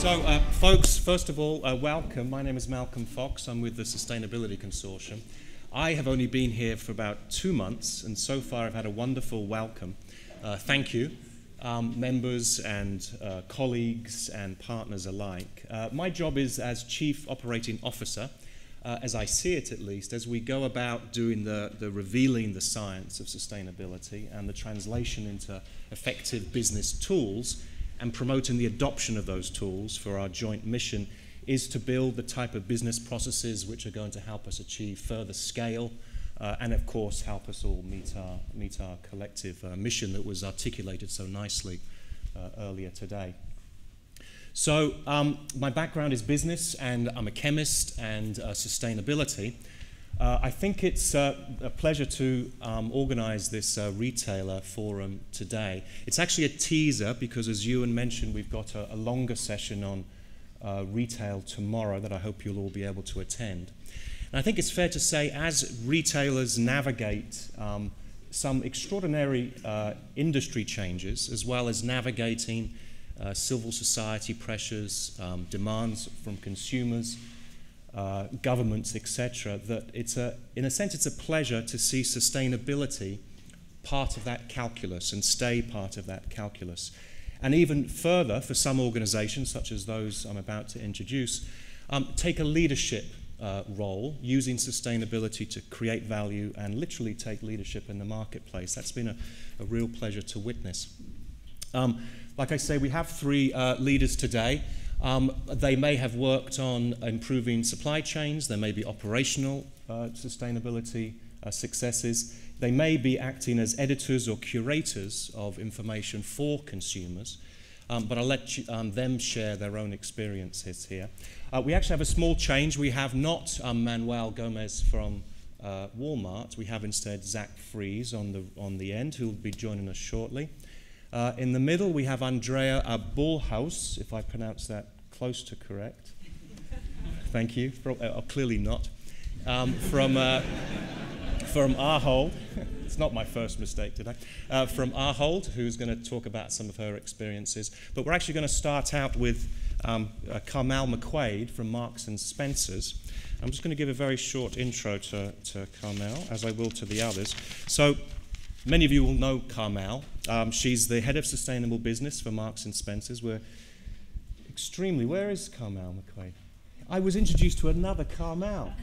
So, folks, first of all, welcome. My name is Malcolm Fox. I'm with the Sustainability Consortium. I have only been here for about 2 months, and so far I've had a wonderful welcome. Thank you, members and colleagues and partners alike. My job is as Chief Operating Officer, as I see it at least, as we go about doing the revealing the science of sustainability and the translation into effective business tools and promoting the adoption of those tools for our joint mission is to build the type of business processes which are going to help us achieve further scale and of course help us all meet our collective mission that was articulated so nicely earlier today. So my background is business, and I'm a chemist and sustainability. I think it's a pleasure to organize this retailer forum today. It's actually a teaser because, as Ewan mentioned, we've got a longer session on retail tomorrow that I hope you'll all be able to attend. And I think it's fair to say, as retailers navigate some extraordinary industry changes, as well as navigating civil society pressures, demands from consumers, governments, etc., that in a sense, it's a pleasure to see sustainability part of that calculus and stay part of that calculus. And even further, for some organizations, such as those I'm about to introduce, take a leadership role using sustainability to create value and literally take leadership in the marketplace. That's been a real pleasure to witness. Like I say, we have 3 leaders today. They may have worked on improving supply chains. There may be operational sustainability successes. They may be acting as editors or curators of information for consumers. But I'll let them share their own experiences here. We actually have a small change. We have not Manuel Gomez from Walmart. We have instead Zach Fries on the end, who will be joining us shortly. In the middle, we have Andrea Bolhuis, if I pronounce that close to correct. Thank you. Clearly not. From Ahold. It's not my first mistake today. From Ahold, who's going to talk about some of her experiences. But we're actually going to start out with Carmel McQuaid from Marks and Spencer's. I'm just going to give a very short intro to Carmel, as I will to the others. So, many of you will know Carmel. She's the head of sustainable business for Marks and Spencer's. Where is Carmel McQuaid? I was introduced to another Carmel.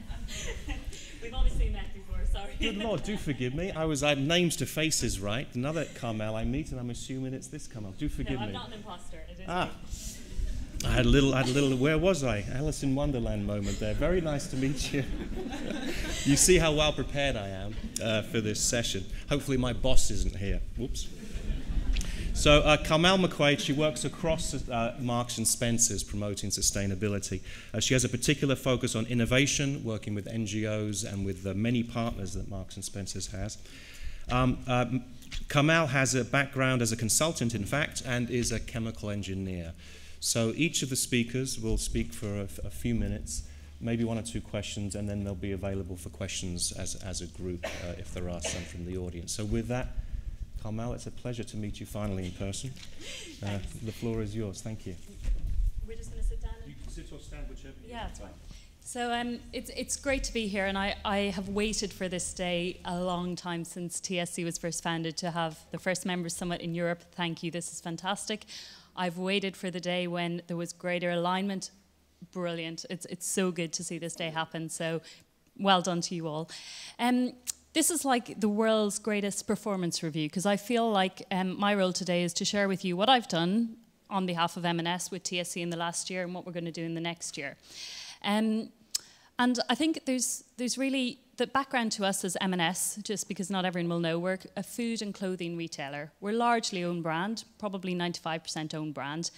We've obviously met before, sorry. Good Lord, do forgive me. I'm names to faces right. Another Carmel I meet, and I'm assuming it's this Carmel. Do forgive me. I'm not an imposter. It is I had a little, where was I? Alice in Wonderland moment there. Very nice to meet you. You see how well prepared I am for this session. Hopefully my boss isn't here. Whoops. So Carmel McQuaid, she works across Marks and Spencer's promoting sustainability. She has a particular focus on innovation, working with NGOs and with the many partners that Marks and Spencer's has. Carmel has a background as a consultant, in fact, and is a chemical engineer. So each of the speakers will speak for a few minutes, maybe 1 or 2 questions, and then they'll be available for questions as a group if there are some from the audience. So with that, Carmel, it's a pleasure to meet you finally in person. The floor is yours. Thank you. We're just going to sit down. You can sit or stand, whichever. Yeah, that's fine. So it's great to be here, and I have waited for this day a long time since TSC was first founded to have the first Members Summit in Europe. Thank you. This is fantastic. I've waited for the day when there was greater alignment. Brilliant. It's so good to see this day happen. So well done to you all. This is like the world's greatest performance review, because I feel like my role today is to share with you what I've done on behalf of M&S with TSC in the last year and what we're going to do in the next year. And I think there's really the background to us as M&S, just because not everyone will know, we're a food and clothing retailer. We're largely own brand, probably 95% own brand.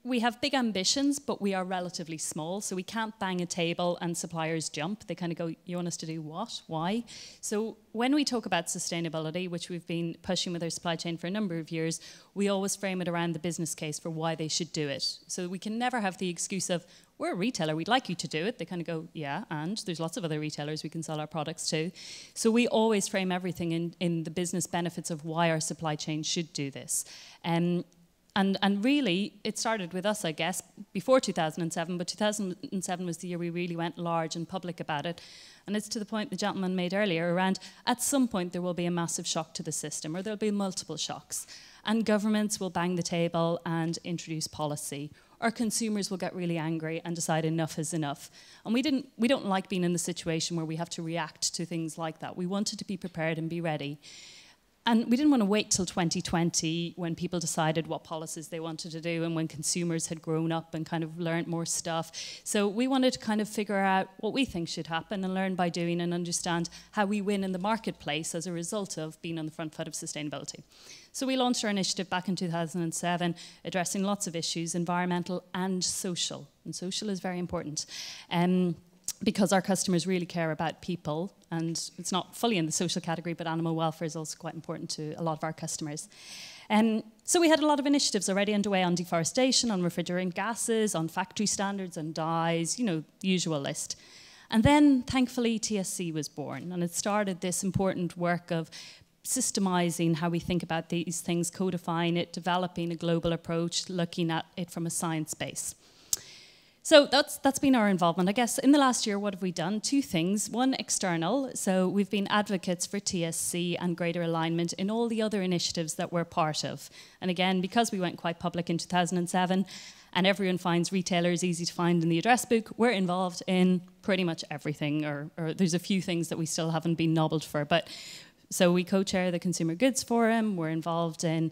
We have big ambitions, but we are relatively small, so we can't bang a table and suppliers jump. They kind of go, you want us to do what? Why? So when we talk about sustainability, which we've been pushing with our supply chain for a number of years, we always frame it around the business case for why they should do it. So we can never have the excuse of, we're a retailer, we'd like you to do it. They kind of go, yeah, and there's lots of other retailers we can sell our products to. So we always frame everything in the business benefits of why our supply chain should do this. And really, it started with us, I guess, before 2007, but 2007 was the year we really went large and public about it. And it's to the point the gentleman made earlier around, at some point there will be a massive shock to the system, or there'll be multiple shocks. And governments will bang the table and introduce policy. Or consumers will get really angry and decide enough is enough. And we don't like being in the situation where we have to react to things like that. We wanted to be prepared and be ready. And we didn't want to wait till 2020 when people decided what policies they wanted to do and when consumers had grown up and kind of learned more stuff. So we wanted to kind of figure out what we think should happen and learn by doing and understand how we win in the marketplace as a result of being on the front foot of sustainability. So we launched our initiative back in 2007, addressing lots of issues, environmental and social. And social is very important. Because our customers really care about people, and it's not fully in the social category, but animal welfare is also quite important to a lot of our customers. So we had a lot of initiatives already underway on deforestation, on refrigerant gases, on factory standards and dyes, you know, the usual list. And then, thankfully, TSC was born, and it started this important work of systemizing how we think about these things, codifying it, developing a global approach, looking at it from a science base. So that's been our involvement. I guess in the last year, what have we done? Two things. One, external. So we've been advocates for TSC and greater alignment in all the other initiatives that we're part of. And again, because we went quite public in 2007, and everyone finds retailers easy to find in the address book, we're involved in pretty much everything, or there's a few things that we still haven't been nobbled for. But so we co-chair the Consumer Goods Forum. We're involved in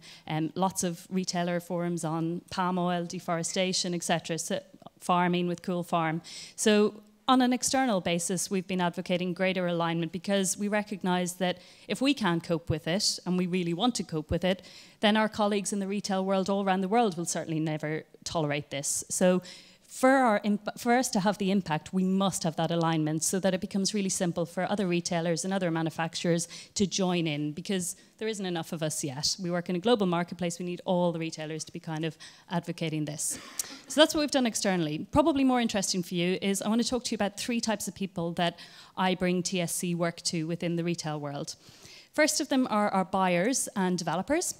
lots of retailer forums on palm oil, deforestation, etc. So farming with Cool Farm. So on an external basis, we've been advocating greater alignment because we recognise that if we can't cope with it, and we really want to cope with it, then our colleagues in the retail world all around the world will certainly never tolerate this. So for us to have the impact, we must have that alignment so that it becomes really simple for other retailers and other manufacturers to join in, because there isn't enough of us yet. We work in a global marketplace. We need all the retailers to be kind of advocating this. So that's what we've done externally. Probably more interesting for you is I want to talk to you about three types of people that I bring TSC work to within the retail world. First of them are our buyers and developers.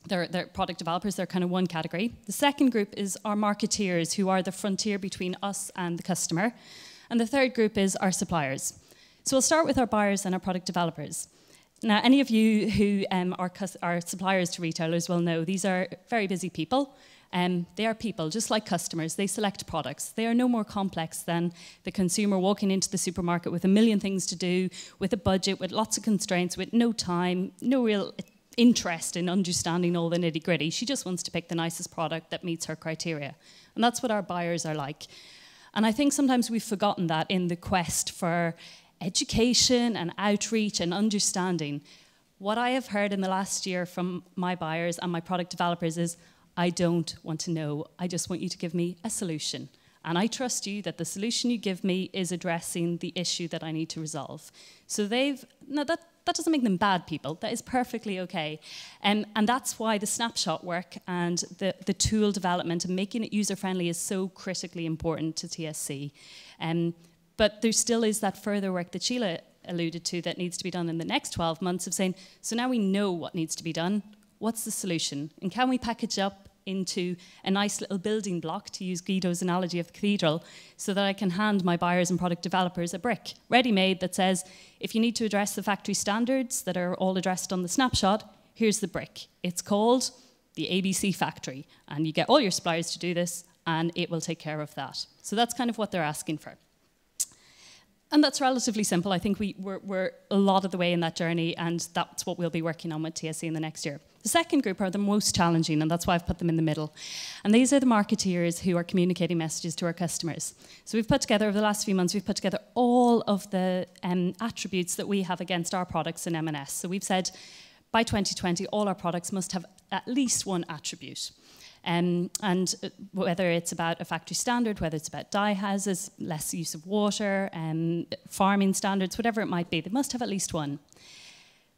They're product developers, they're kind of one category. The second group is our marketeers, who are the frontier between us and the customer. And the third group is our suppliers. So we'll start with our buyers and our product developers. Now, any of you who are suppliers to retailers will know these are very busy people. They are people, just like customers. They select products. They are no more complex than the consumer walking into the supermarket with a million things to do, with a budget, with lots of constraints, with no time, no real interest in understanding all the nitty-gritty. She just wants to pick the nicest product that meets her criteria. And that's what our buyers are like. And I think sometimes we've forgotten that in the quest for education and outreach and understanding. What I have heard in the last year from my buyers and my product developers is, I don't want to know, I just want you to give me a solution. And I trust you that the solution you give me is addressing the issue that I need to resolve. So that doesn't make them bad people. That is perfectly okay. And that's why the snapshot work and the tool development and making it user-friendly is so critically important to TSC. But there still is that further work that Sheila alluded to that needs to be done in the next 12 months of saying, so now we know what needs to be done. What's the solution? And can we package up into a nice little building block, to use Guido's analogy of the cathedral, so that I can hand my buyers and product developers a brick, ready-made, that says, if you need to address the factory standards that are all addressed on the snapshot, here's the brick. It's called the ABC Factory, and you get all your suppliers to do this, and it will take care of that. So that's kind of what they're asking for. And that's relatively simple. I think we're a lot of the way in that journey, and that's what we'll be working on with TSC in the next year. The second group are the most challenging, and that's why I've put them in the middle. And these are the marketeers who are communicating messages to our customers. So we've put together, over the last few months, we've put together all of the attributes that we have against our products in M&S. So we've said, by 2020, all our products must have at least one attribute. And whether it's about a factory standard, whether it's about dye houses, less use of water, farming standards, whatever it might be, they must have at least one.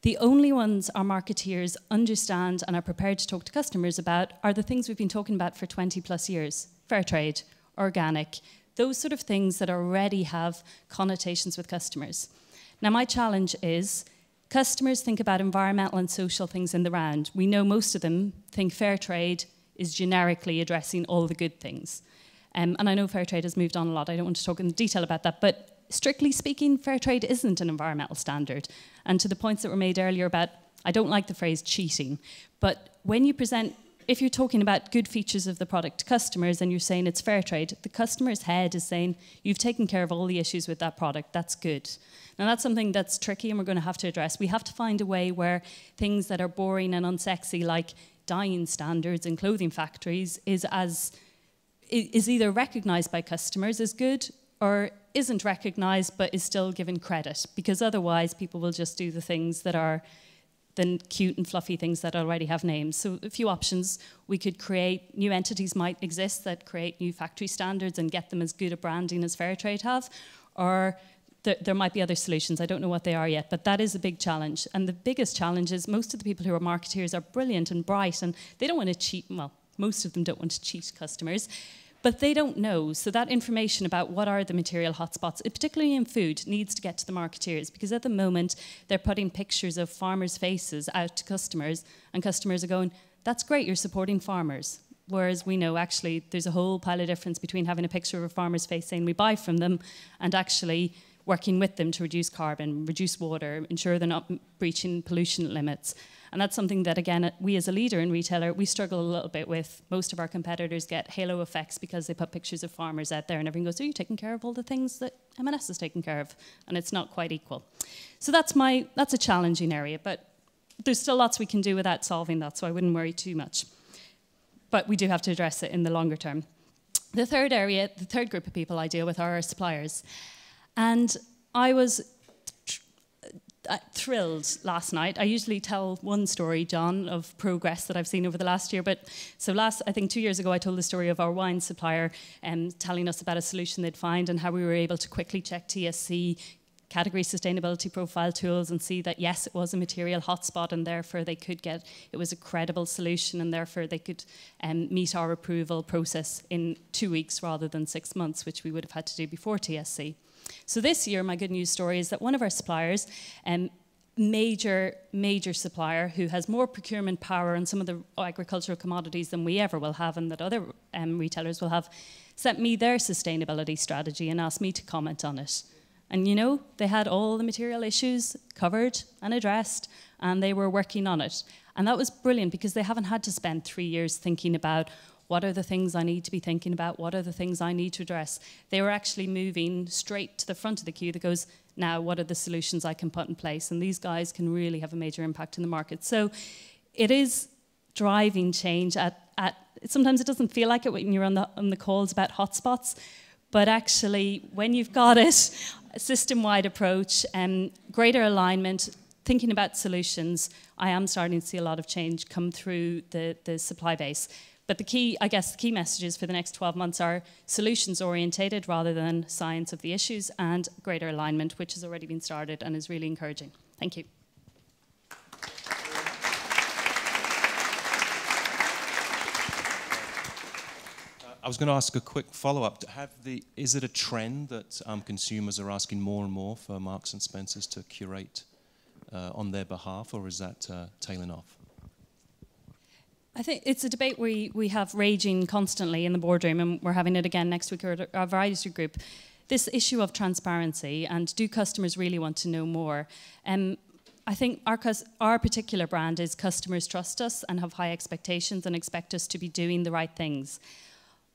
The only ones our marketeers understand and are prepared to talk to customers about are the things we've been talking about for 20 plus years. Fair trade, organic, those sort of things that already have connotations with customers. Now, my challenge is, customers think about environmental and social things in the round. We know most of them think fair trade, is generically addressing all the good things. And I know fair trade has moved on a lot. I don't want to talk in detail about that, but strictly speaking, fair trade isn't an environmental standard. And to the points that were made earlier about, I don't like the phrase cheating, but when you present, if you're talking about good features of the product to customers and you're saying it's fair trade, the customer's head is saying, you've taken care of all the issues with that product, that's good. Now that's something that's tricky and we're going to have to address. We have to find a way where things that are boring and unsexy, like dyeing standards in clothing factories, is either recognised by customers as good or isn't recognised but is still given credit, because otherwise people will just do the things that are the cute and fluffy things that already have names. So a few options. We could create, new entities might exist that create new factory standards and get them as good a branding as fair trade have, or there might be other solutions. I don't know what they are yet, but that is a big challenge. And the biggest challenge is most of the people who are marketeers are brilliant and bright, and they don't want to cheat, well, most of them don't want to cheat customers, but they don't know. So that information about what are the material hotspots, particularly in food, needs to get to the marketeers, because at the moment they're putting pictures of farmers' faces out to customers, and customers are going, that's great, you're supporting farmers. Whereas we know actually there's a whole pile of difference between having a picture of a farmer's face saying we buy from them and actually working with them to reduce carbon, reduce water, ensure they're not breaching pollution limits. And that's something that, again, we as a leader in retailer, we struggle a little bit with. Most of our competitors get halo effects because they put pictures of farmers out there and everyone goes, are you taking care of all the things that M&S is taking care of? And it's not quite equal. So that's a challenging area, but there's still lots we can do without solving that, so I wouldn't worry too much. But we do have to address it in the longer term. The third area, the third group of people I deal with are our suppliers. And I was thrilled last night. I usually tell one story, John, of progress that I've seen over the last year. But so I think 2 years ago, I told the story of our wine supplier telling us about a solution they'd find and how we were able to quickly check TSC category sustainability profile tools and see that, yes, it was a material hotspot and therefore they could get, it was a credible solution and therefore they could meet our approval process in 2 weeks rather than 6 months, which we would have had to do before TSC. So this year, my good news story is that one of our suppliers, major supplier who has more procurement power on some of the agricultural commodities than we ever will have and that other retailers will have, sent me their sustainability strategy and asked me to comment on it. And you know, they had all the material issues covered and addressed and they were working on it. And that was brilliant because they haven't had to spend 3 years thinking about what are the things I need to be thinking about, what are the things I need to address. They were actually moving straight to the front of the queue that goes, now what are the solutions I can put in place? And these guys can really have a major impact in the market. So it is driving change sometimes it doesn't feel like it when you're on the calls about hotspots, but actually when you've got it, a system-wide approach, greater alignment, thinking about solutions, I am starting to see a lot of change come through the supply base. But the key messages for the next 12 months are solutions-orientated rather than science of the issues, and greater alignment, which has already been started and is really encouraging. Thank you. I was going to ask a quick follow-up. Is it a trend that consumers are asking more and more for Marks and Spencers to curate on their behalf, or is that tailing off? I think it's a debate we have raging constantly in the boardroom, and we're having it again next week at our advisory group. This issue of transparency and do customers really want to know more? I think our particular brand is customers trust us and have high expectations and expect us to be doing the right things.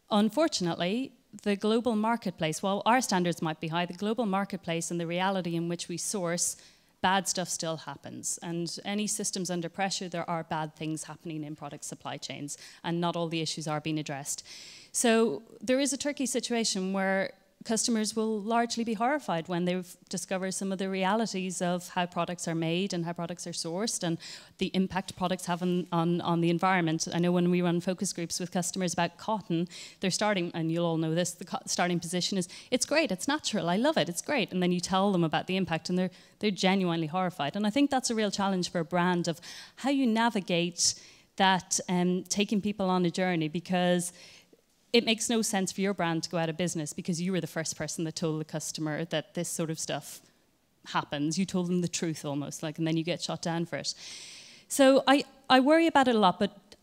Unfortunately, the global marketplace, while our standards might be high, the global marketplace and the reality in which we source, bad stuff still happens. And any systems under pressure, there are bad things happening in product supply chains, and not all the issues are being addressed. So there is a tricky situation where customers will largely be horrified when they discover some of the realities of how products are made and how products are sourced and the impact products have on the environment. I know when we run focus groups with customers about cotton, they're starting, and you'll all know this, the starting position is, it's great, it's natural, I love it, it's great. And then you tell them about the impact and they're genuinely horrified. And I think that's a real challenge for a brand of how you navigate that taking people on a journey, because it makes no sense for your brand to go out of business because you were the first person that told the customer that this sort of stuff happens. You told them the truth almost, and then you get shot down for it. So I worry about it a lot, but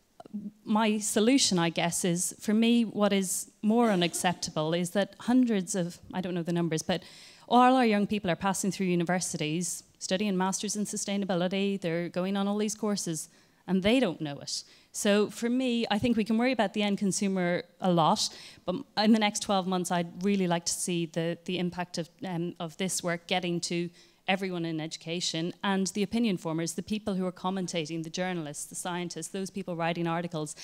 my solution, I guess, is, for me, what is more unacceptable is that hundreds of, I don't know the numbers, but all our young people are passing through universities, studying masters in sustainability, they're going on all these courses, and they don't know it. So for me, I think we can worry about the end consumer a lot, but in the next 12 months, I'd really like to see the impact of this work getting to everyone in education, and the opinion formers, the people who are commentating, the journalists, the scientists, those people writing articles.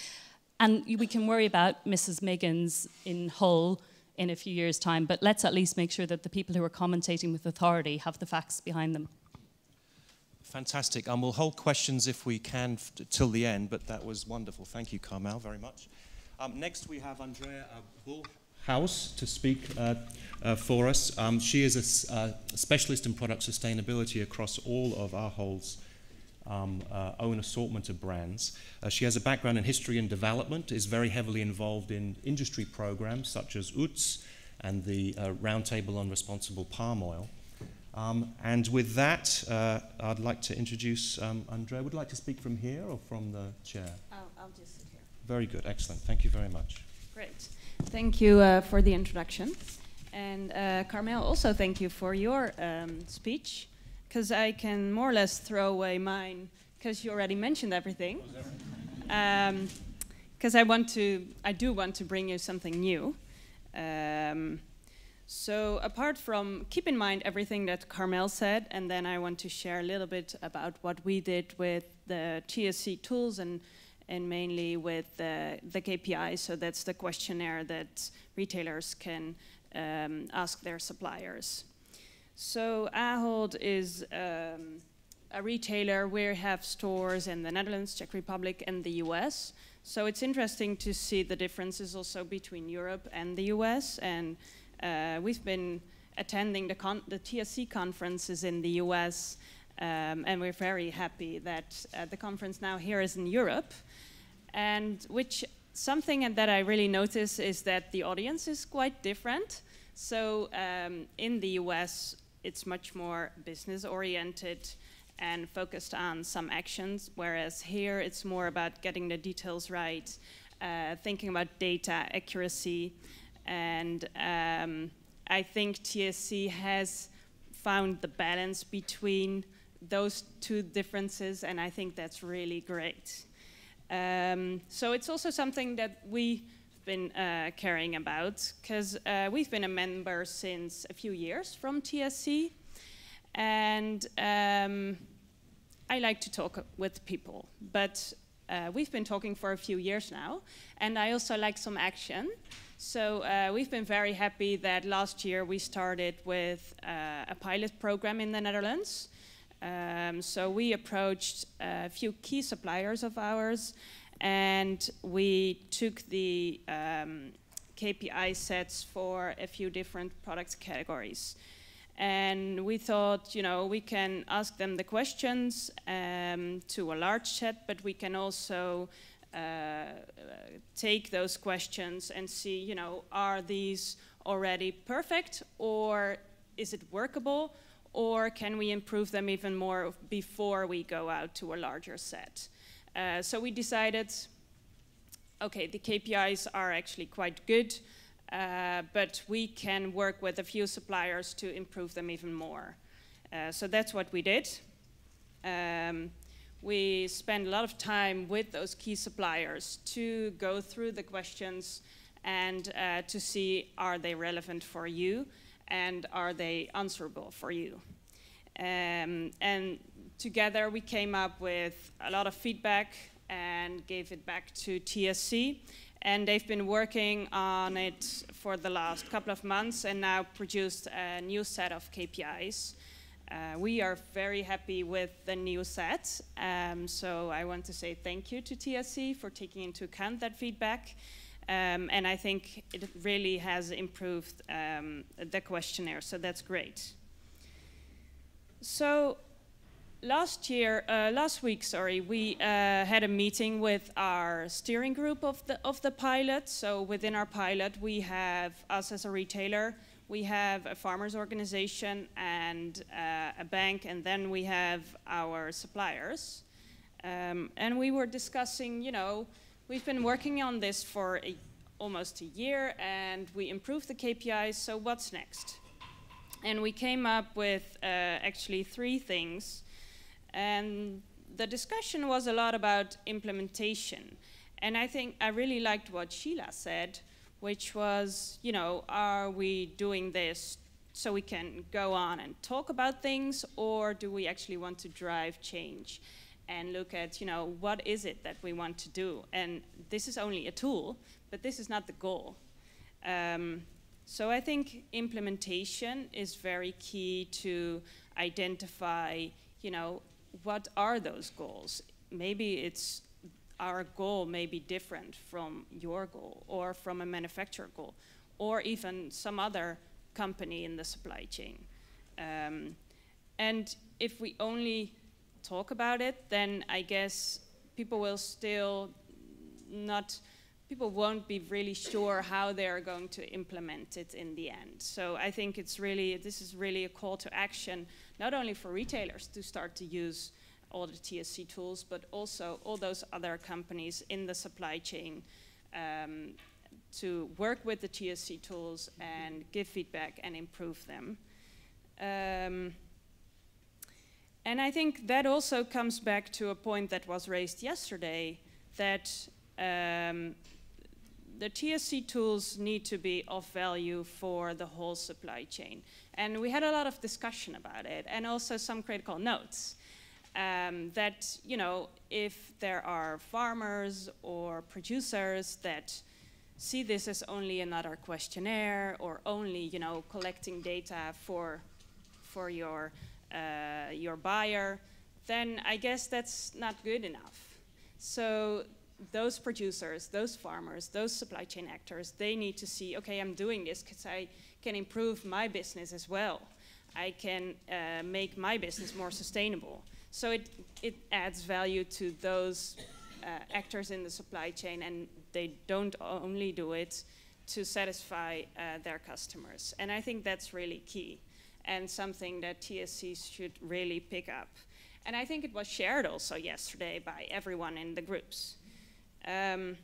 And we can worry about Mrs. Miggins in Hull in a few years' time, but let's at least make sure that the people who are commentating with authority have the facts behind them. Fantastic. We'll hold questions if we can till the end, but that was wonderful. Thank you, Carmel, very much. Next we have Andrea Bolhuis to speak for us. She is a specialist in product sustainability across all of Ahold's own assortment of brands. She has a background in history and development, is very heavily involved in industry programs such as UTS and the Roundtable on Responsible Palm Oil. And with that, I'd like to introduce Andrea. Would you like to speak from here or from the chair? I'll just sit here. Very good, excellent. Thank you very much. Great. Thank you for the introduction. And Carmel, also thank you for your speech, because I can more or less throw away mine, because you already mentioned everything. Because I do want to bring you something new. So apart from, keep in mind everything that Carmel said, and then I want to share a little bit about what we did with the TSC tools and mainly with the KPIs. So that's the questionnaire that retailers can ask their suppliers. So Ahold is a retailer. We have stores in the Netherlands, Czech Republic, and the US. So it's interesting to see the differences also between Europe and the US. And we've been attending the TSC conferences in the US, and we're very happy that the conference now here is in Europe. And something that I really notice is that the audience is quite different. So in the US, it's much more business-oriented and focused on some actions, whereas here it's more about getting the details right, thinking about data accuracy. And I think TSC has found the balance between those two differences, and I think that's really great. So it's also something that we've been caring about, because we've been a member since a few years from TSC, and I like to talk with people, but we've been talking for a few years now, and I also like some action. So we've been very happy that last year we started with a pilot program in the Netherlands. So we approached a few key suppliers of ours, and we took the KPI sets for a few different product categories. And we thought, you know, we can ask them the questions to a large set, but we can also take those questions and see, you know, are these already perfect, or is it workable, or can we improve them even more before we go out to a larger set? So we decided, okay, the KPIs are actually quite good, but we can work with a few suppliers to improve them even more. So that's what we did. We spend a lot of time with those key suppliers to go through the questions and to see, are they relevant for you and are they answerable for you? And together we came up with a lot of feedback and gave it back to TSC. And they've been working on it for the last couple of months and now produced a new set of KPIs. We are very happy with the new set, so I want to say thank you to TSC for taking into account that feedback, and I think it really has improved the questionnaire, so that's great. So last week, we had a meeting with our steering group of the pilot. So within our pilot, we have us as a retailer. We have a farmers organization and a bank, and then we have our suppliers. And we were discussing, you know, we've been working on this for almost a year, and we improved the KPIs, so what's next? And we came up with actually 3 things. And the discussion was a lot about implementation. And I think I really liked what Sheila said, which was, you know, are we doing this so we can go on and talk about things, or do we actually want to drive change and look at, you know, what is it that we want to do? And this is only a tool, but this is not the goal. So I think implementation is very key to identify, you know, what are those goals? Maybe it's our goal may be different from your goal or from a manufacturer goal or even some other company in the supply chain. And if we only talk about it, then I guess people will still not, people won't be really sure how they're going to implement it in the end. So I think it's really, this is really a call to action, not only for retailers to start to use all the TSC tools, but also all those other companies in the supply chain to work with the TSC tools and give feedback and improve them. And I think that also comes back to a point that was raised yesterday, that the TSC tools need to be of value for the whole supply chain. And we had a lot of discussion about it, and also some critical notes. That, you know, if there are farmers or producers that see this as only another questionnaire or only, you know, collecting data for your buyer, then I guess that's not good enough. So those producers, those farmers, those supply chain actors, they need to see, okay, I'm doing this because I can improve my business as well. I can make my business more sustainable. So it adds value to those actors in the supply chain, and they don't only do it to satisfy their customers. And I think that's really key and something that TSCs should really pick up. And I think it was shared also yesterday by everyone in the groups. And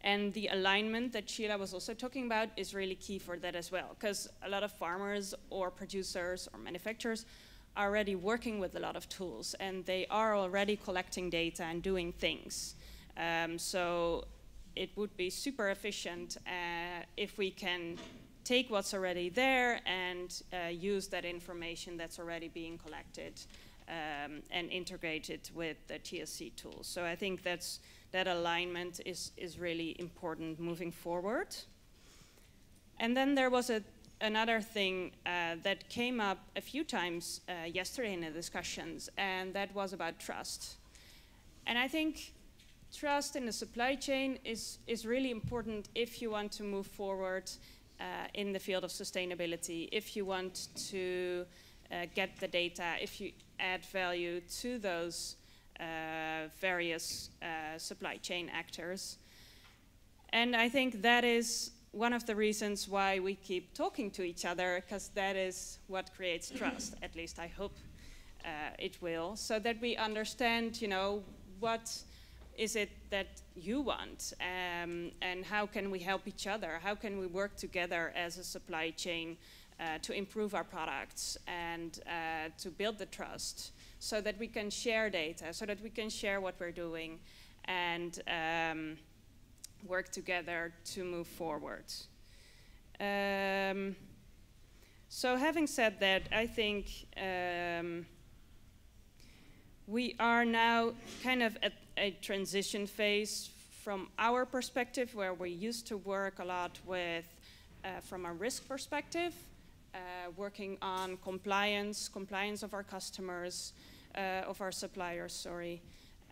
the alignment that Sheila was also talking about is really key for that as well, because a lot of farmers or producers or manufacturers are already working with a lot of tools, and they are already collecting data and doing things. So it would be super efficient if we can take what's already there and use that information that's already being collected and integrate it with the TSC tools. So I think that alignment is really important moving forward. And then there was another thing that came up a few times yesterday in the discussions, and that was about trust. And I think trust in the supply chain is really important if you want to move forward in the field of sustainability, if you want to get the data, if you add value to those various supply chain actors. And I think that is one of the reasons why we keep talking to each other, because that is what creates trust. At least I hope it will, so that we understand, you know, what is it that you want, and how can we help each other? How can we work together as a supply chain to improve our products and to build the trust, so that we can share data, so that we can share what we're doing, and work together to move forward. So having said that, I think we are now kind of at a transition phase from our perspective, where we used to work a lot with, from a risk perspective, working on compliance of our customers, of our suppliers, sorry.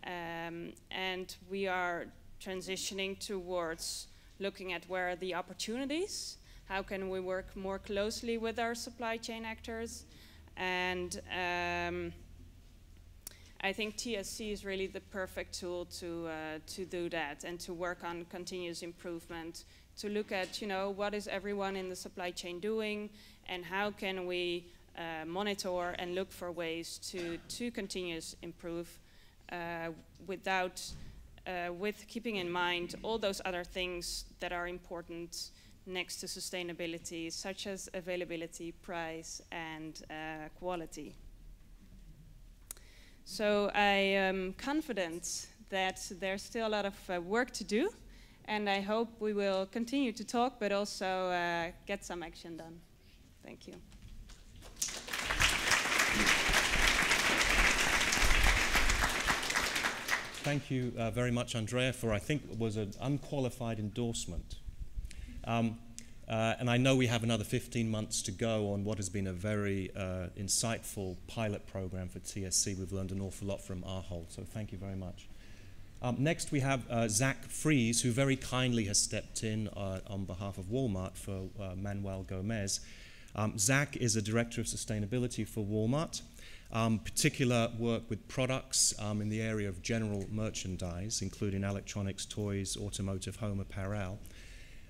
And we are transitioning towards looking at where are the opportunities, how can we work more closely with our supply chain actors, and I think TSC is really the perfect tool to do that and to work on continuous improvement, to look at, you know, what is everyone in the supply chain doing, and how can we monitor and look for ways to continuously improve without with keeping in mind all those other things that are important next to sustainability, such as availability, price, and quality. So I am confident that there's still a lot of work to do, and I hope we will continue to talk, but also get some action done. Thank you. Thank you very much, Andrea, for I think was an unqualified endorsement. And I know we have another 15 months to go on what has been a very insightful pilot program for TSC. We've learned an awful lot from Ahold, so thank you very much. Next we have Zach Fries, who very kindly has stepped in on behalf of Walmart for Manuel Gomez. Zach is a Director of Sustainability for Walmart. Particular work with products in the area of general merchandise, including electronics, toys, automotive, home apparel.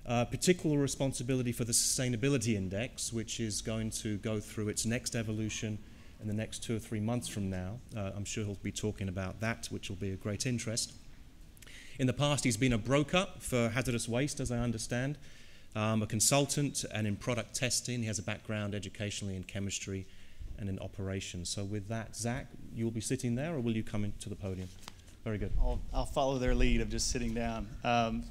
Particular responsibility for the Sustainability Index, which is going to go through its next evolution in the next 2 or 3 months from now. I'm sure he'll be talking about that, which will be of great interest. In the past, he's been a broker for hazardous waste, as I understand, a consultant, and in product testing. He has a background educationally in chemistry and in operations. So with that, Zach, you'll be sitting there, or will you come into the podium? Very good. I'll follow their lead of just sitting down.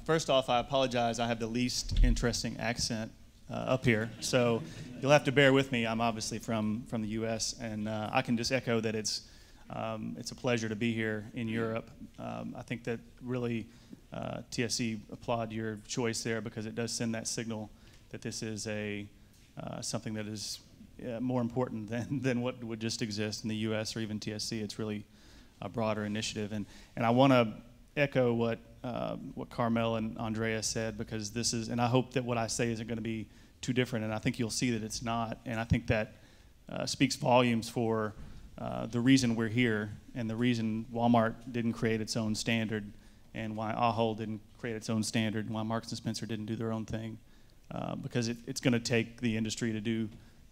First off, I apologize. I have the least interesting accent up here, so you'll have to bear with me. I'm obviously from the U.S., and I can just echo that it's a pleasure to be here in Europe. I think that really TSC applaud your choice there, because it does send that signal that this is something that is more important than what would just exist in the U.S. or even TSC. It's really a broader initiative, and I want to echo what Carmel and Andrea said, because this is, and I hope that what I say isn't going to be too different, and I think you'll see that it's not, and I think that speaks volumes for the reason we're here, and the reason Walmart didn't create its own standard, and why Ahold didn't create its own standard, and why Marks and Spencer didn't do their own thing, because it's going to take the industry to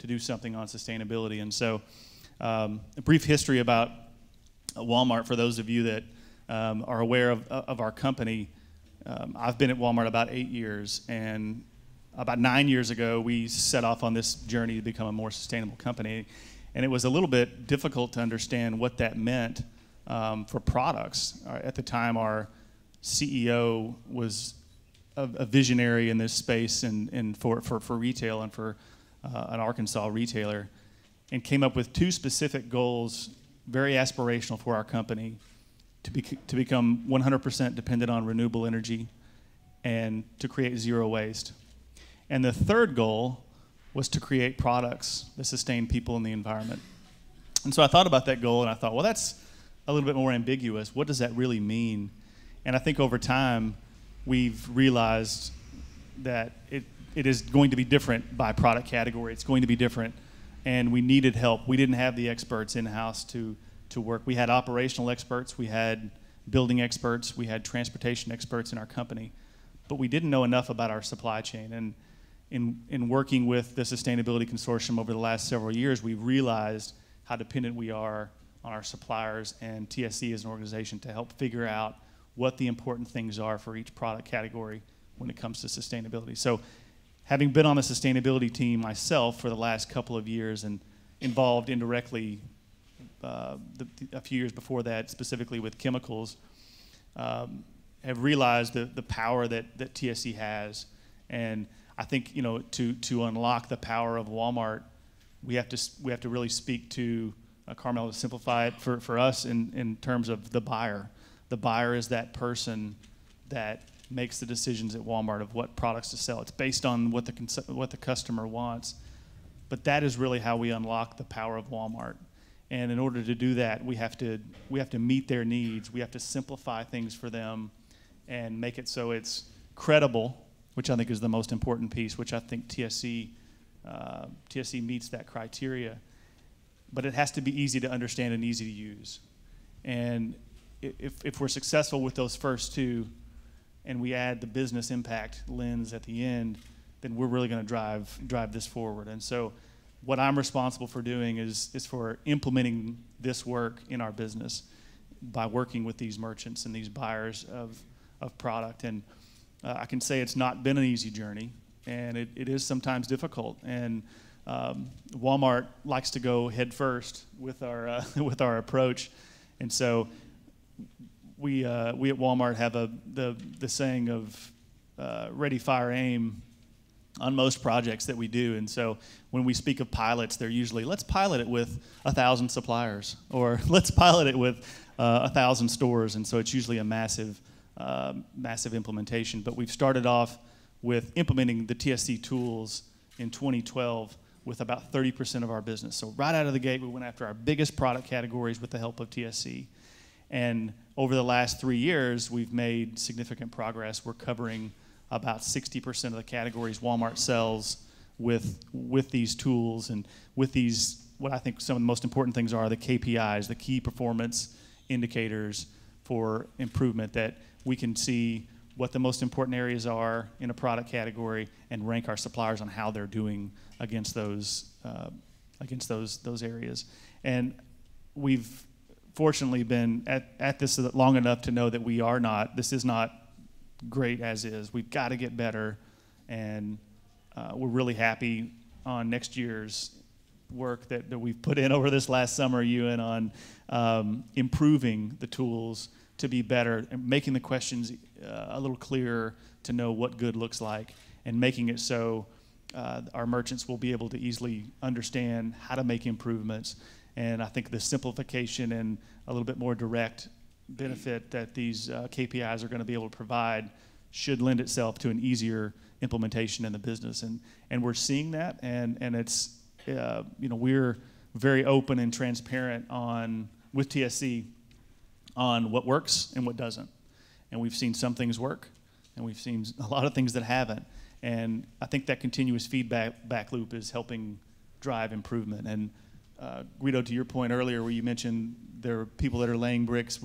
do something on sustainability. And so a brief history about Walmart for those of you that are aware of our company. I've been at Walmart about 8 years, and about 9 years ago we set off on this journey to become a more sustainable company, and it was a little bit difficult to understand what that meant for products. At the time, our CEO was a visionary in this space and for retail and for an Arkansas retailer, and came up with 2 specific goals, very aspirational for our company, to become 100% dependent on renewable energy and to create zero waste. And the third goal was to create products that sustain people and the environment. And so I thought about that goal, and I thought, well, that's a little bit more ambiguous. What does that really mean? And I think over time, we've realized that it is going to be different by product category. It's going to be different, and we needed help. We didn't have the experts in-house to work. We had operational experts, we had building experts, we had transportation experts in our company, but we didn't know enough about our supply chain. And in working with the Sustainability Consortium over the last several years, we realized how dependent we are on our suppliers, and TSC is an organization to help figure out what the important things are for each product category when it comes to sustainability. So having been on the sustainability team myself for the last couple of years and involved indirectly a few years before that, specifically with chemicals, have realized the power that TSC has. And I think, you know, to unlock the power of Walmart, we have to really speak to Carmel, to simplify it for us in terms of the buyer. The buyer is that person that makes the decisions at Walmart of what products to sell. It's based on what the customer wants, but that is really how we unlock the power of Walmart. And in order to do that, we have to meet their needs. We have to simplify things for them and make it so it's credible, which I think is the most important piece, which I think TSC meets that criteria. But it has to be easy to understand and easy to use. And if we're successful with those first 2, and we add the business impact lens at the end, then we're really going to drive this forward. And so what I'm responsible for doing is for implementing this work in our business. by working with these merchants and these buyers of product. And I can say it's not been an easy journey, and it is sometimes difficult. And Walmart likes to go head first with our with our approach, and so we at Walmart have the saying of ready, fire, aim on most projects that we do. And so when we speak of pilots, they're usually, let's pilot it with 1,000 suppliers, or let's pilot it with 1,000 stores. And so it's usually a massive implementation. But we've started off with implementing the TSC tools in 2012 with about 30% of our business. So right out of the gate, we went after our biggest product categories with the help of TSC. And over the last 3 years, we've made significant progress. We're covering about 60% of the categories Walmart sells with these tools, and with these, what I think some of the most important things are the KPIs, the key performance indicators for improvement, that we can see what the most important areas are in a product category and rank our suppliers on how they're doing against those areas. And we've fortunately been at this long enough to know that this is not great as is. We've got to get better, and we're really happy on next year's work that we've put in over this last summer, Ewan, on improving the tools to be better, and making the questions a little clearer to know what good looks like, and making it so our merchants will be able to easily understand how to make improvements. And I think the simplification and a little bit more direct benefit that these KPIs are going to be able to provide should lend itself to an easier implementation in the business, and we're seeing that, and it's we're very open and transparent with TSC on what works and what doesn't, and we've seen some things work, and we've seen a lot of things that haven't, and I think that continuous feedback loop is helping drive improvement. And Guido, to your point earlier, where you mentioned there are people that are laying bricks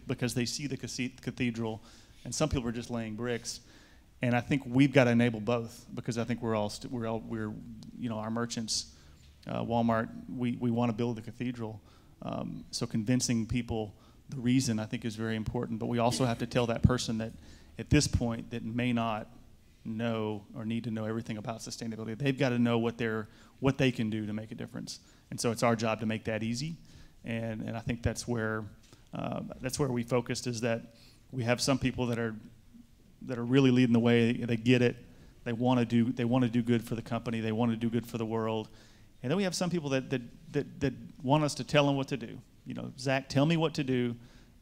because they see the cathedral, and some people are just laying bricks. And I think we've got to enable both, because I think we're our merchants, Walmart, we want to build the cathedral. So convincing people the reason, I think, is very important. But we also have to tell that person that at this point that may not know or need to know everything about sustainability, they've got to know what they can do to make a difference. And so it's our job to make that easy, and I think that's where we focused, is that we have some people that are really leading the way. They get it. They want to do good for the company. They want to do good for the world. And then we have some people that want us to tell them what to do. Zach, tell me what to do,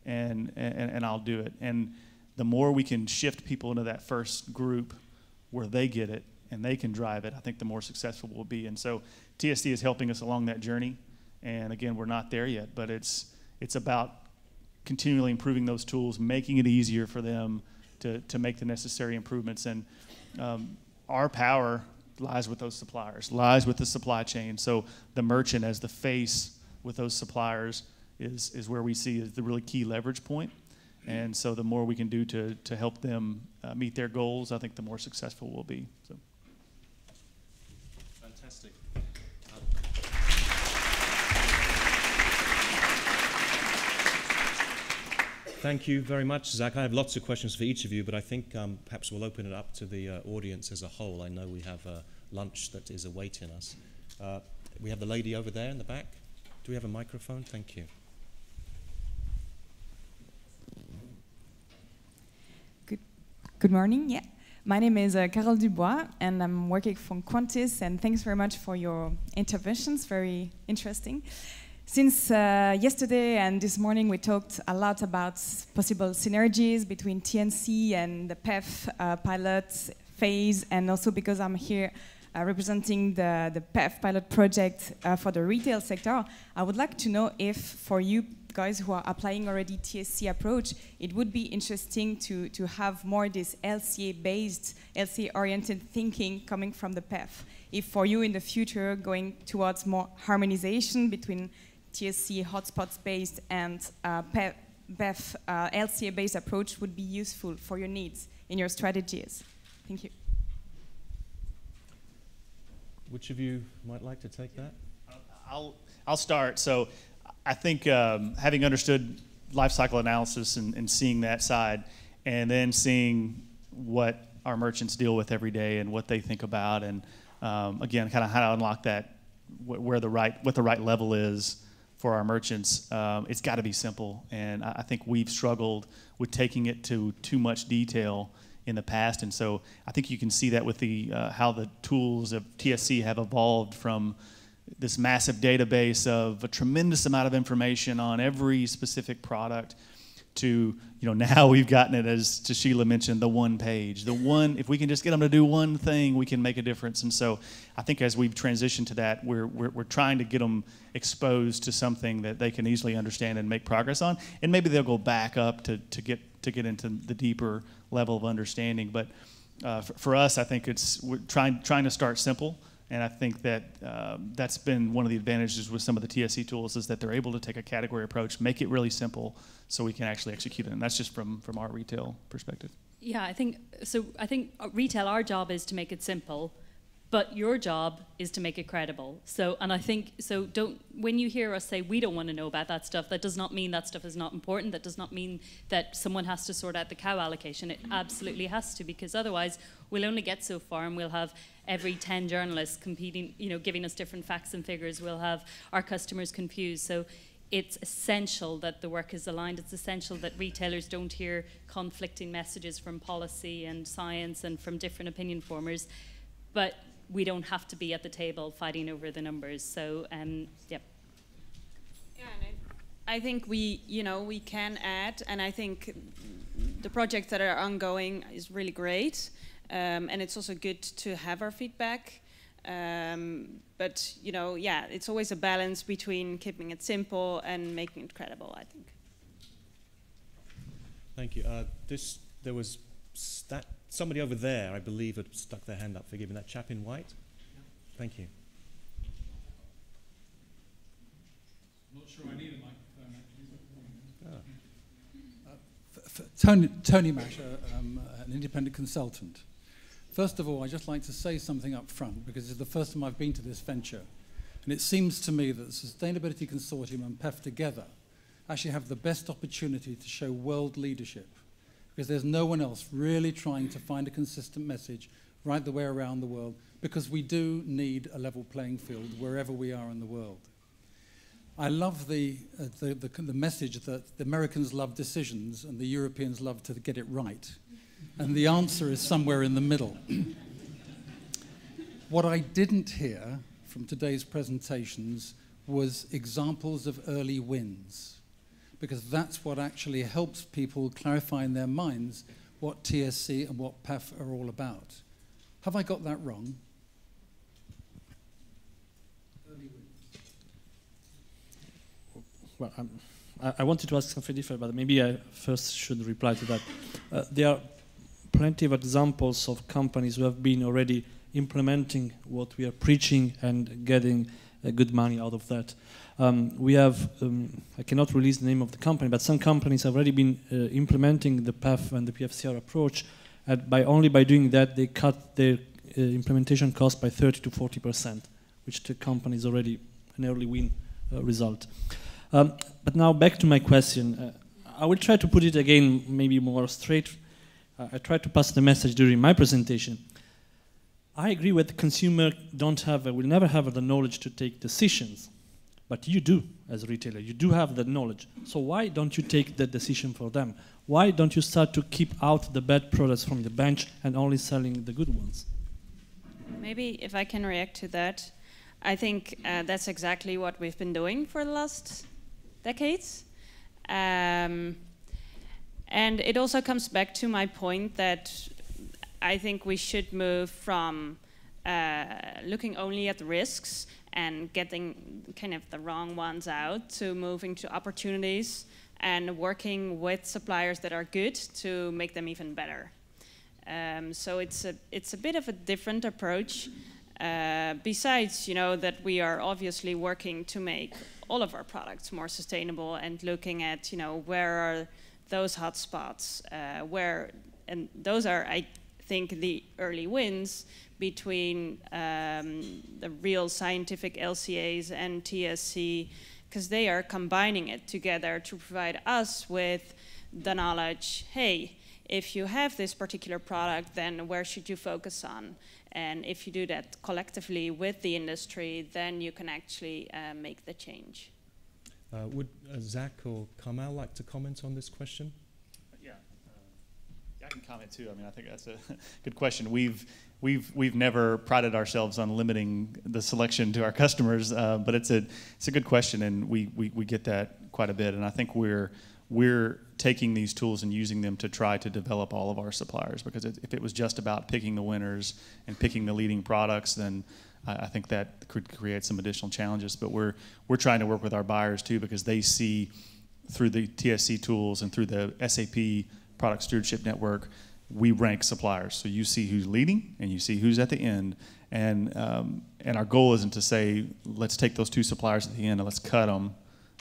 and I'll do it. And the more we can shift people into that first group where they get it and they can drive it, I think the more successful we'll be. And so TSC is helping us along that journey. And again, we're not there yet, but it's about continually improving those tools, making it easier for them to make the necessary improvements. And our power lies with those suppliers, lies with the supply chain. So the merchant as the face with those suppliers is where we see is the really key leverage point. And so the more we can do to help them meet their goals, I think the more successful we'll be. So. Fantastic. Thank you very much, Zach. I have lots of questions for each of you, but I think perhaps we'll open it up to the audience as a whole. I know we have lunch that is awaiting us. We have the lady over there in the back. Do we have a microphone? Thank you. Good morning. Yeah, my name is Carole Dubois, and I'm working for Qantas. And thanks very much for your interventions. Very interesting. Since yesterday and this morning, we talked a lot about possible synergies between TNC and the PEF pilot phase, and also because I'm here representing the PEF pilot project for the retail sector, I would like to know if for you guys who are applying already TSC approach, it would be interesting to have more this LCA-based, LCA-oriented thinking coming from the PEF. If for you in the future going towards more harmonization between TSC hotspots-based and PEF LCA-based approach would be useful for your needs in your strategies. Thank you. Which of you might like to take that? I'll start. So I think having understood life cycle analysis and seeing that side, and then seeing what our merchants deal with every day and what they think about, and again, kind of how to unlock that, what the right level is for our merchants. It's got to be simple, and I think we've struggled with taking it to too much detail in the past, and so I think you can see that with the how the tools of TSC have evolved from this massive database of a tremendous amount of information on every specific product to, now we've gotten it, as Sheila mentioned, the one page. If we can just get them to do one thing, we can make a difference. And so I think as we've transitioned to that, we're trying to get them exposed to something that they can easily understand and make progress on. And maybe they'll go back up to get into the deeper level of understanding. But for us, I think we're trying to start simple. And I think that that's been one of the advantages with some of the TSC tools, is that they're able to take a category approach, make it really simple, so we can actually execute it. And that's just from our retail perspective. Yeah, I think retail, our job is to make it simple, but your job is to make it credible. When you hear us say we don't want to know about that stuff, that does not mean that stuff is not important. That does not mean that someone has to sort out the cow allocation. It absolutely has to, because otherwise we'll only get so far, and we'll have every 10 journalists competing, giving us different facts and figures. We'll have our customers confused. So it's essential that the work is aligned. It's essential that retailers don't hear conflicting messages from policy and science and from different opinion formers. But we don't have to be at the table fighting over the numbers. So, yep. Yeah, and I think we can add, and I think the projects that are ongoing is really great, and it's also good to have our feedback. But it's always a balance between keeping it simple and making it credible, I think. Thank you. There was somebody over there, I believe, had stuck their hand up. Forgive me, that chap in white. Thank you. I'm not sure I need a microphone, actually. Tony Masher, an independent consultant. First of all, I'd just like to say something up front, because it's the first time I've been to this venture. And it seems to me that the Sustainability Consortium and PEF together actually have the best opportunity to show world leadership, because there's no one else really trying to find a consistent message right the way around the world, because we do need a level playing field wherever we are in the world. I love the message that the Americans love decisions and the Europeans love to get it right. And the answer is somewhere in the middle. What I didn't hear from today's presentations was examples of early wins, because that's what actually helps people clarify in their minds what TSC and what PEF are all about. Have I got that wrong? Early wins. Well, I wanted to ask something different, but maybe I first should reply to that. There are plenty of examples of companies who have been already implementing what we are preaching and getting good money out of that. We have, I cannot release the name of the company, but some companies have already been implementing the PEF and the PFCR approach, and by doing that, they cut their implementation cost by 30 to 40%, which the company is already an early win result. But now back to my question. I will try to put it again, maybe more straight. I tried to pass the message during my presentation. I agree with the consumer will never have the knowledge to take decisions, but you do as a retailer. You do have that knowledge. So why don't you take that decision for them? Why don't you start to keep out the bad products from the bench and only selling the good ones? Maybe if I can react to that, I think that's exactly what we've been doing for the last decades. And it also comes back to my point that I think we should move from looking only at the risks and getting kind of the wrong ones out to moving to opportunities and working with suppliers that are good to make them even better. So it's a bit of a different approach. Besides, that we are obviously working to make all of our products more sustainable and looking at, where are those hotspots, and those are, I think, the early wins between the real scientific LCAs and TSC because they are combining it together to provide us with the knowledge, hey, if you have this particular product, then where should you focus on? And if you do that collectively with the industry, then you can actually make the change. Would Zach or Carmel like to comment on this question? Yeah, I can comment too. I mean, I think that's a good question. We've never prided ourselves on limiting the selection to our customers, but it's a good question, and we get that quite a bit. And I think we're taking these tools and using them to try to develop all of our suppliers, because if it was just about picking the winners and picking the leading products, then I think that could create some additional challenges. But we're trying to work with our buyers too, because they see through the TSC tools and through the SAP Product Stewardship Network, we rank suppliers. So you see who's leading and you see who's at the end. And our goal isn't to say, let's take those 2 suppliers at the end and let's cut them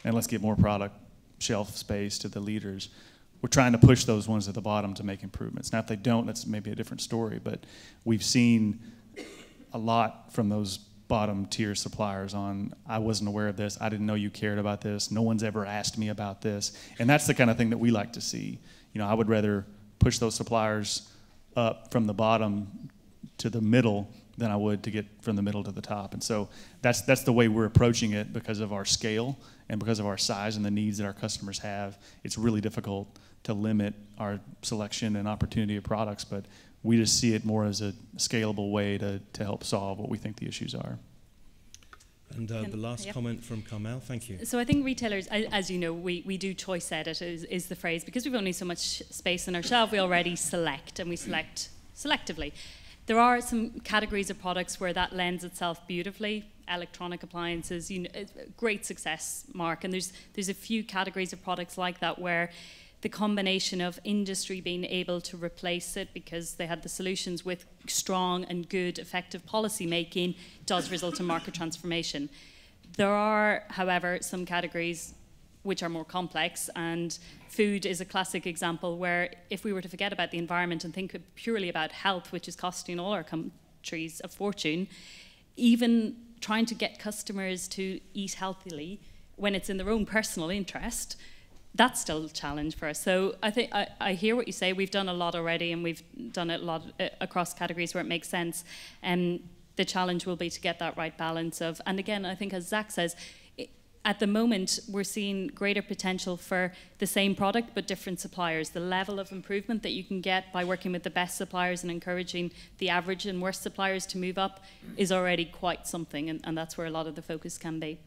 and let's get more product shelf space to the leaders. We're trying to push those ones at the bottom to make improvements. Now, if they don't, that's maybe a different story, but we've seen a lot from those bottom tier suppliers on, I wasn't aware of this, I didn't know you cared about this, no one's ever asked me about this. And that's the kind of thing that we like to see. You know, I would rather push those suppliers up from the bottom to the middle than I would to get from the middle to the top. And so that's the way we're approaching it, because of our scale and because of our size and the needs that our customers have. It's really difficult to limit our selection and opportunity of products, but we just see it more as a scalable way to help solve what we think the issues are. And the last comment from Carmel, thank you. So I think retailers, as you know, we do choice edit is the phrase, because we've only so much space on our shelf, we already select, and we select selectively. There are some categories of products where that lends itself beautifully. Electronic appliances, you know, great success, Mark. And there's a few categories of products like that where the combination of industry being able to replace it because they had the solutions with strong and good, effective policy making does result in market transformation. There are, however, some categories which are more complex, and food is a classic example where if we were to forget about the environment and think purely about health, which is costing all our countries a fortune, even trying to get customers to eat healthily when it's in their own personal interest, that's still a challenge for us. So I think I hear what you say. We've done a lot already, and we've done it a lot across categories where it makes sense. And the challenge will be to get that right balance of, and again, I think as Zach says, at the moment, we're seeing greater potential for the same product but different suppliers. The level of improvement that you can get by working with the best suppliers and encouraging the average and worst suppliers to move up is already quite something, and that's where a lot of the focus can be.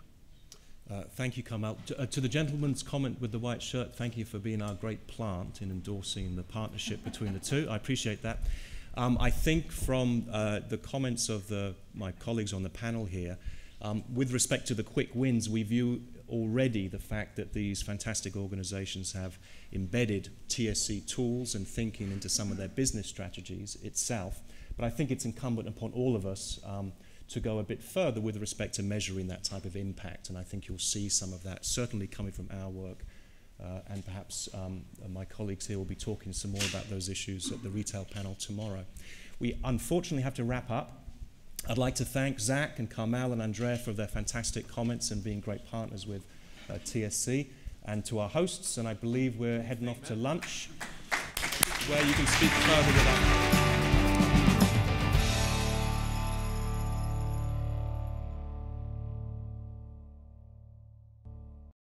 Thank you, Carmel. To the gentleman's comment with the white shirt, thank you for being our great plant in endorsing the partnership between the two. I appreciate that. I think from the comments of my colleagues on the panel here, with respect to the quick wins, we view already the fact that these fantastic organizations have embedded TSC tools and thinking into some of their business strategies itself. But I think it's incumbent upon all of us to go a bit further with respect to measuring that type of impact. And I think you'll see some of that certainly coming from our work. And perhaps my colleagues here will be talking some more about those issues at the retail panel tomorrow. We unfortunately have to wrap up. I'd like to thank Zach and Carmel and Andrea for their fantastic comments and being great partners with TSC, and to our hosts. And I believe we're heading off to lunch, where you can speak further with us.